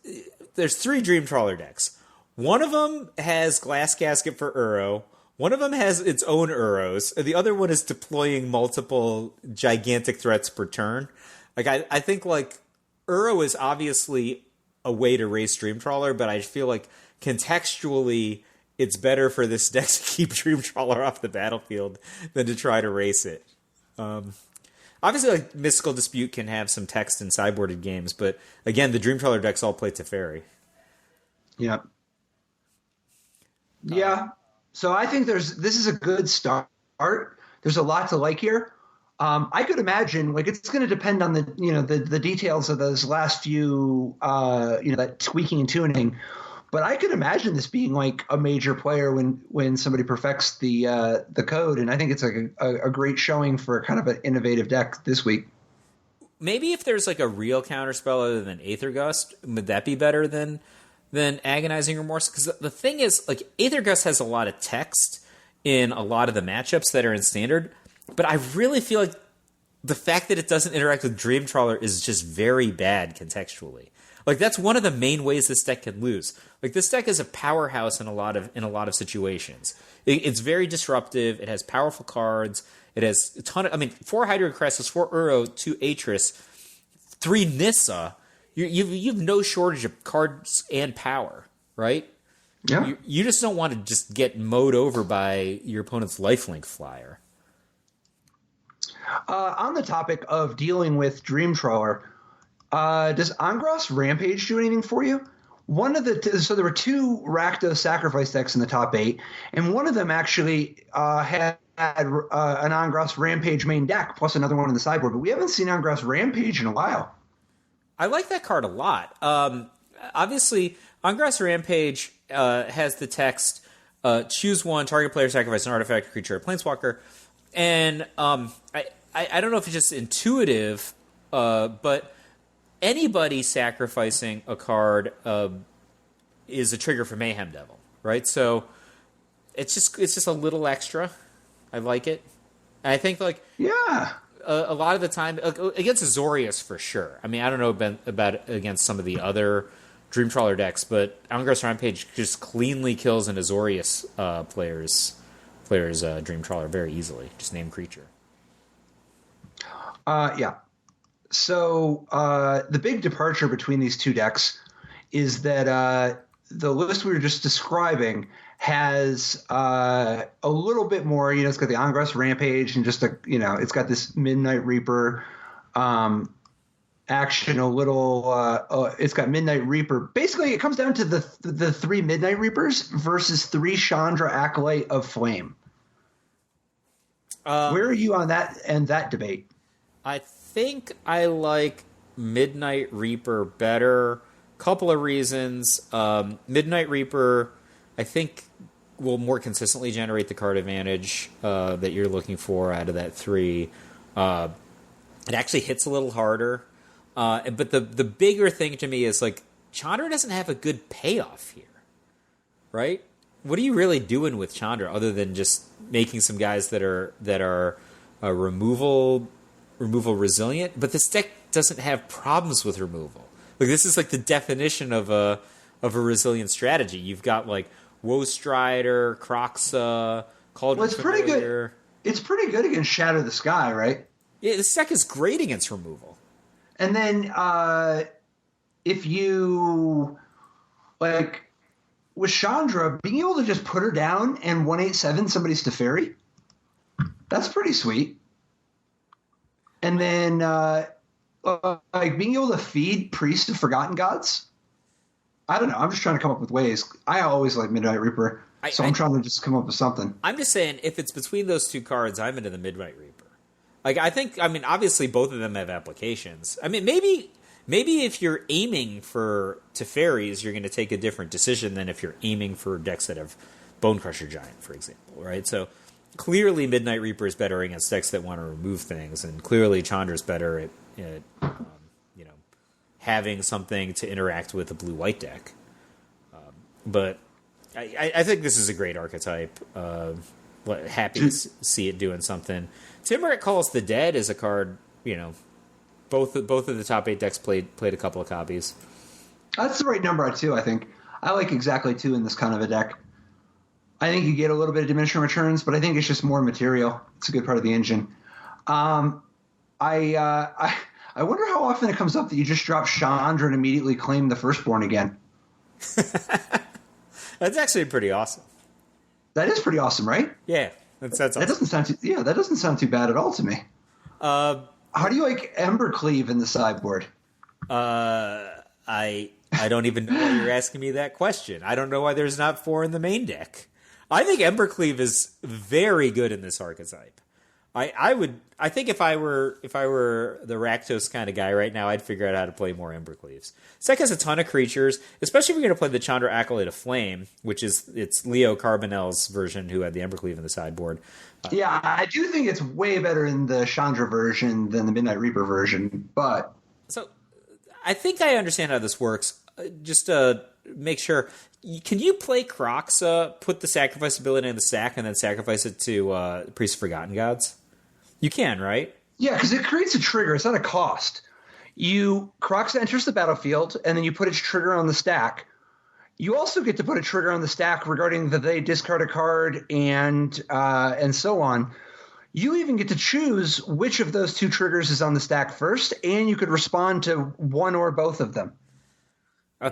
3 Dream Trawler decks. One of them has Glass Casket for Uro. One of them has its own Uros. And the other one is deploying multiple gigantic threats per turn. Like, I think, like, Uro is obviously a way to race Dream Trawler, but I feel like contextually it's better for this deck to keep Dream Trawler off the battlefield than to try to race it. Obviously, like, Mystical Dispute can have some text in sideboarded games, but again, the Dream Trawler decks all play Teferi. Yeah. Yeah. So I think this is a good start. There's a lot to like here. I could imagine, like, it's going to depend on the details of those last few, that tweaking and tuning. But I could imagine this being like a major player when somebody perfects the code, and I think it's like a great showing for kind of an innovative deck this week. Maybe if there's like a real counterspell other than Aether Gust, would that be better than Agonizing Remorse? Because the thing is, like, Aether Gust has a lot of text in a lot of the matchups that are in Standard, but I really feel like the fact that it doesn't interact with Dream Trawler is just very bad contextually. Like, that's one of the main ways this deck can lose. Like, this deck is a powerhouse in a lot of situations. It's very disruptive. It has powerful cards. It has a ton of, 4 Hydro Crestus, 4 Uro, 2 Atris, 3 Nissa. You have no shortage of cards and power, right? Yeah. You just don't want to just get mowed over by your opponent's lifelink flyer. On the topic of dealing with Dream Trawler, does Angros Rampage do anything for you? So there were 2 Rakdos Sacrifice decks in the top 8, and one of them actually had an Angros Rampage main deck plus another one in the sideboard, but we haven't seen Angros Rampage in a while. I like that card a lot. Obviously, Angros Rampage has the text, choose one, target player, sacrifice an artifact, creature, or planeswalker, and I don't know if it's just intuitive, but anybody sacrificing a card is a trigger for Mayhem Devil, right? So it's just a little extra. I like it. And I think, like, a lot of the time against Azorius for sure. I mean, I don't know about against some of the other Dream Trawler decks, but Angros Rampage just cleanly kills an Azorius player's Dream Trawler very easily. Just name creature. Yeah. So the big departure between these 2 decks is that the list we were just describing has a little bit more. It's got the Angros Rampage and just it's got this Midnight Reaper action. It's got Midnight Reaper. Basically, it comes down to the 3 Midnight Reapers versus 3 Chandra Acolyte of Flame. Where are you on that and that debate? I think I like Midnight Reaper better. Couple of reasons. Midnight Reaper, I think, will more consistently generate the card advantage that you're looking for out of that 3. It actually hits a little harder. But the bigger thing to me is, like, Chandra doesn't have a good payoff here, right? What are you really doing with Chandra other than just making some guys that are removal resilient? But this deck doesn't have problems with removal. Like, this is like the definition of a resilient strategy. You've got, like, Woe Strider, Kroxa, Cauldron. Well, it's pretty good. It's pretty good against Shadow the Sky, right? Yeah, this deck is great against removal. And then if you, like, with Chandra, being able to just put her down and 1/8/7 somebody's Teferi, that's pretty sweet. And then like being able to feed Priest of Forgotten Gods. I don't know. I'm just trying to come up with ways. I always like Midnight Reaper, so I'm trying to just come up with something. I'm just saying, if it's between those two cards, I'm into the Midnight Reaper. Like, I mean, obviously both of them have applications. I mean, maybe if you're aiming for Teferis, you're going to take a different decision than if you're aiming for decks that have Bone Crusher Giant, for example, right? So clearly Midnight Reaper is better against decks that want to remove things, and clearly Chandra's better at having something to interact with a blue-white deck. But I think this is a great archetype. Happy to see it doing something. Timberic Calls the Dead is a card, both of the top 8 decks played a couple of copies. That's the right number at 2, I think. I like exactly 2 in this kind of a deck. I think you get a little bit of diminishing returns, but I think it's just more material. It's a good part of the engine. I wonder how often it comes up that you just drop Chandra and immediately claim the Firstborn again. That's actually pretty awesome. That is pretty awesome, right? Yeah, that's awesome. That doesn't sound too bad at all to me. How do you like Embercleave in the sideboard? I don't even know why you're asking me that question. I don't know why there's not 4 in the main deck. I think Embercleave is very good in this archetype. I think if I were the Rakdos kind of guy right now, I'd figure out how to play more Embercleaves. This deck has a ton of creatures, especially if you're going to play the Chandra Acolyte of Flame, which is it's Leo Carbonell's version who had the Embercleave in the sideboard. Yeah, I do think it's way better in the Chandra version than the Midnight Reaper version, but... So, I think I understand how this works. Just make sure... Can you play Kroxa, put the sacrifice ability in the stack, and then sacrifice it to Priest of Forgotten Gods? You can, right? Yeah, because it creates a trigger. It's not a cost. Kroxa enters the battlefield, and then you put its trigger on the stack. You also get to put a trigger on the stack regarding that they discard a card and so on. You even get to choose which of those 2 triggers is on the stack first, and you could respond to one or both of them.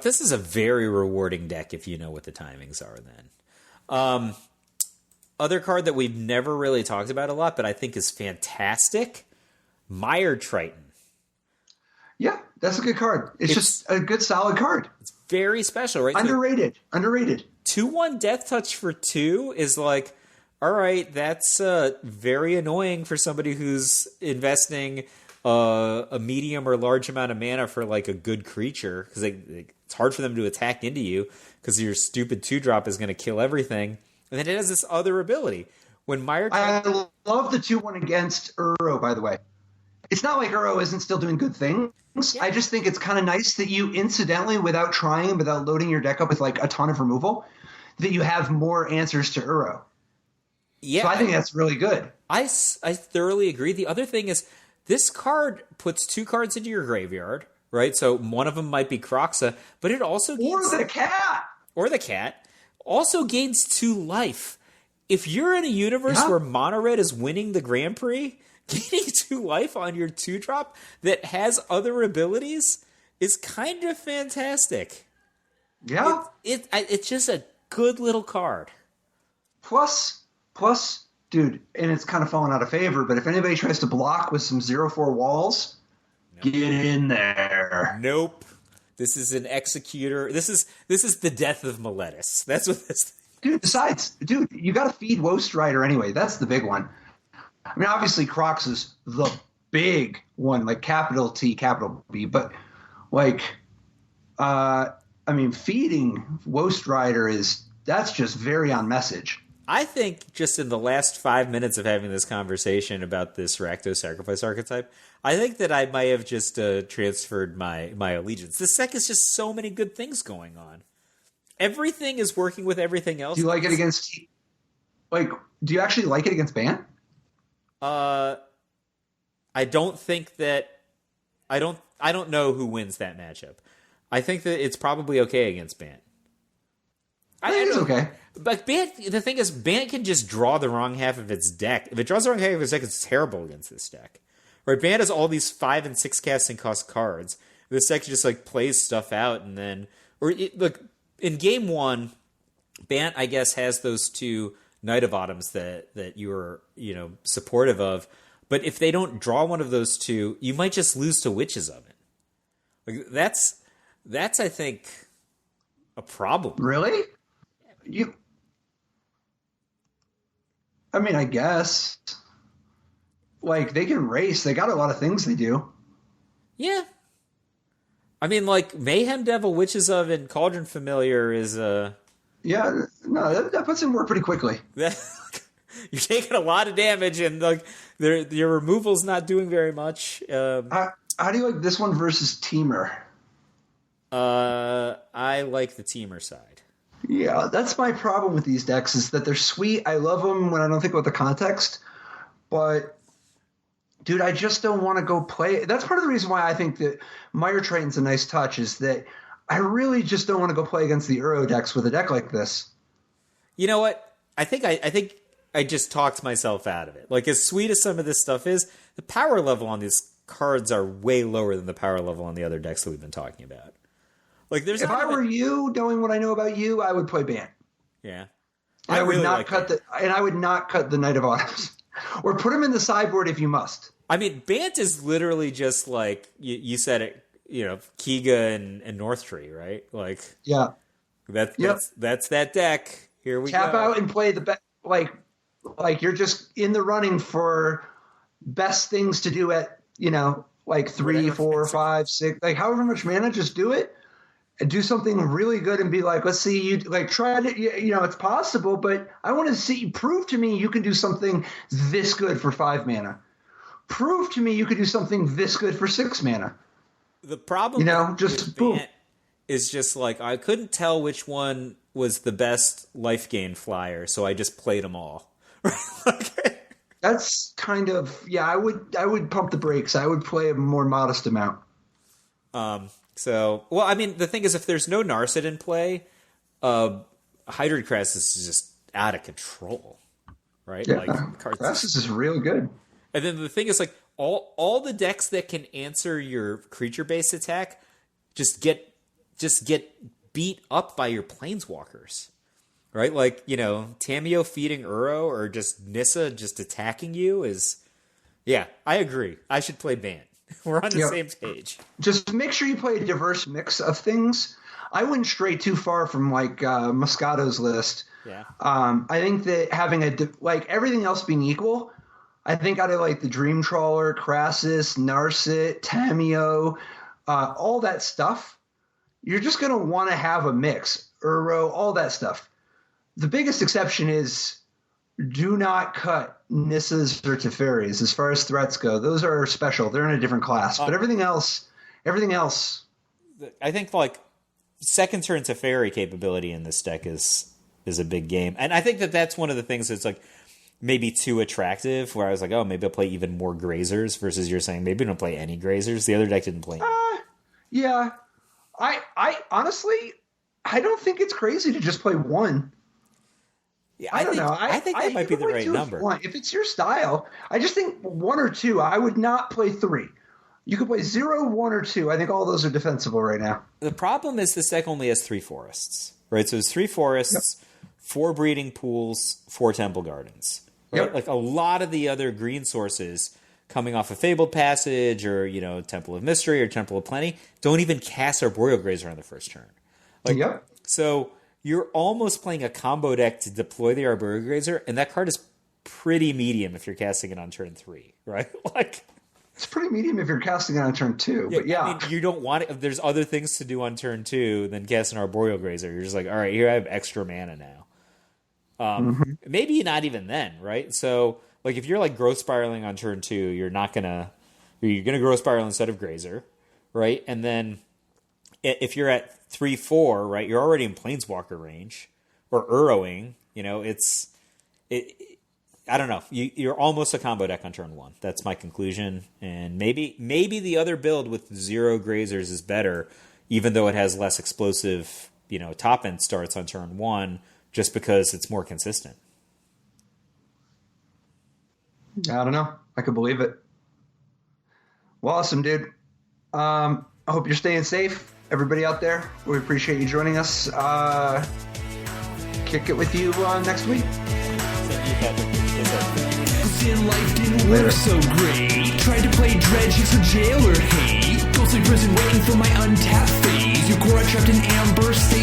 This is a very rewarding deck if you know what the timings are then. Other card that we've never really talked about a lot, but I think is fantastic, Mire Triton. Yeah, that's a good card. It's just a good, solid card. It's very special, right? Underrated. 2/1 Death Touch for 2 is like, all right, that's very annoying for somebody who's investing a medium or large amount of mana for like a good creature, because it's hard for them to attack into you because your stupid 2-drop is going to kill everything. And then it has this other ability. When Mire Triton... I love the 2/1 against Uro, by the way. It's not like Uro isn't still doing good things. Yeah. I just think it's kind of nice that you incidentally, without trying, without loading your deck up with like a ton of removal, that you have more answers to Uro. Yeah, so I think that's really good. I thoroughly agree. The other thing is this card puts 2 cards into your graveyard, right? So one of them might be Kroxa, but it also gains... Or the cat. Also gains 2 life. If you're in a universe where Mono Red is winning the Grand Prix, gaining 2 life on your 2-drop that has other abilities is kind of fantastic. Yeah. It's just a good little card. Plus, dude, and it's kind of fallen out of favor, but if anybody tries to block with some 0/4 walls, get in there. Nope. This is an executor. This is the death of Meletis. That's what this. Dude, you got to feed Woast Rider anyway. That's the big one. I mean, obviously, Crocs is the big one, like capital T, capital B. But like, feeding Woast Rider that's just very on message. I think just in the last 5 minutes of having this conversation about this Rakdos Sacrifice archetype, I think that I might have just transferred my allegiance. This deck is just so many good things going on. Everything is working with everything else. Do you like it against... do you actually like it against Bant? I don't think that... I don't know who wins that matchup. I think that it's probably okay against Bant. I think it's okay. But Bant, the thing is, Bant can just draw the wrong half of its deck. If it draws the wrong half of its deck, it's terrible against this deck. Right? Bant has all these 5 and 6 casting cost cards. This deck just like plays stuff out, and then look in game 1, Bant I guess has those 2 Knight of Autumns that you were supportive of. But if they don't draw one of those 2, you might just lose to Witches of it. Like that's I think A problem. Really? I mean, I guess. Like, they can race. They got a lot of things they do. Yeah. I mean, like, Mayhem Devil, Witches of, and Cauldron Familiar is Yeah, no, that puts him work pretty quickly. you're taking a lot of damage, and like your removal's not doing very much. How do you like this one versus Teamer? I like the Teamer side. Yeah, that's my problem with these decks is that they're sweet. I love them when I don't think about the context, but dude, I just don't want to go play. That's part of the reason why I think that Mire Triton's a nice touch is that I really just don't want to go play against the Uro decks with a deck like this. You know what? I think I just talked myself out of it. Like, as sweet as some of this stuff is, the power level on these cards are way lower than the power level on the other decks that we've been talking about. Like, if I were you, knowing what I know about you, I would play Bant. Yeah, I would not cut the Knight of Autumns, or put him in the sideboard if you must. I mean, Bant is literally just like you said it. You know, Kiga and North Tree, right? Like, yeah, that's that deck. Here we tap go. out and play the like you're just in the running for best things to do at like 3, 4, 5, 6, like however much mana. Just do it and do something really good and be like, let's see you like try to it's possible, but I want to see you prove to me you can do something this good for 5 mana. Prove to me you could do something this good for 6 mana. The problem, just boom. Is just like I couldn't tell which one was the best life gain flyer, so I just played them all. That's kind of I would pump the brakes. I would play a more modest amount. So, well, I mean, the thing is, if there's no Narset in play, Hydroid Crassus is just out of control, right? Yeah, like, Crassus is really good. And then the thing is, like, all the decks that can answer your creature-based attack just get beat up by your planeswalkers, right? Like, Tameo feeding Uro or just Nissa just attacking you is... Yeah, I agree. I should play Bant. We're on the same page. Just make sure you play a diverse mix of things. I wouldn't stray too far from, like, Moscato's list. Yeah. I think that having everything else being equal... I think out of like the Dream Trawler, Crassus, Narset, Tameo, all that stuff, you're just going to want to have a mix. Uro, all that stuff. The biggest exception is do not cut Nissas or Teferis as far as threats go. Those are special. They're in a different class. But everything else. I think like second turn Teferi capability in this deck is a big game. And I think that's one of the things that's like, maybe too attractive, where I was like, oh, maybe I'll play even more Grazers, versus you're saying maybe don't play any Grazers. The other deck didn't play any. Yeah. I honestly, I don't think it's crazy to just play one. Yeah, I don't know. I think that might be the right number. If it's your style, I just think 1 or 2. I would not play 3. You could play 0, 1, or 2. I think all those are defensible right now. The problem is this deck only has 3 forests, right? So it's 3 forests, 4 breeding pools, 4 temple gardens. Right? Like a lot of the other green sources coming off of Fabled Passage or, Temple of Mystery or Temple of Plenty don't even cast Arboreal Grazer on the first turn. So you're almost playing a combo deck to deploy the Arboreal Grazer, and that card is pretty medium if you're casting it on turn 3, right? Like, it's pretty medium if you're casting it on turn 2, but yeah. I mean, you don't want it. There's other things to do on turn 2 than cast an Arboreal Grazer. You're just like, all right, here I have extra mana now. Maybe not even then, right? So, like, if you're like growth spiraling on turn 2, you're gonna growth spiral instead of Grazer, right? And then if you're at 3-4, right, you're already in Planeswalker range or Uroing. I don't know. You're almost a combo deck on turn 1. That's my conclusion. And maybe the other build with 0 Grazers is better, even though it has less explosive, top end starts on turn 1. Just because it's more consistent. I don't know. I could believe it. Well, awesome, dude. I hope you're staying safe. Everybody out there, we appreciate you joining us. Kick it with you next week. In life didn't work so great. Tried to play dredge for jail or hate. Ghostly prison waiting for my untapped phase. Your core trapped in amber state.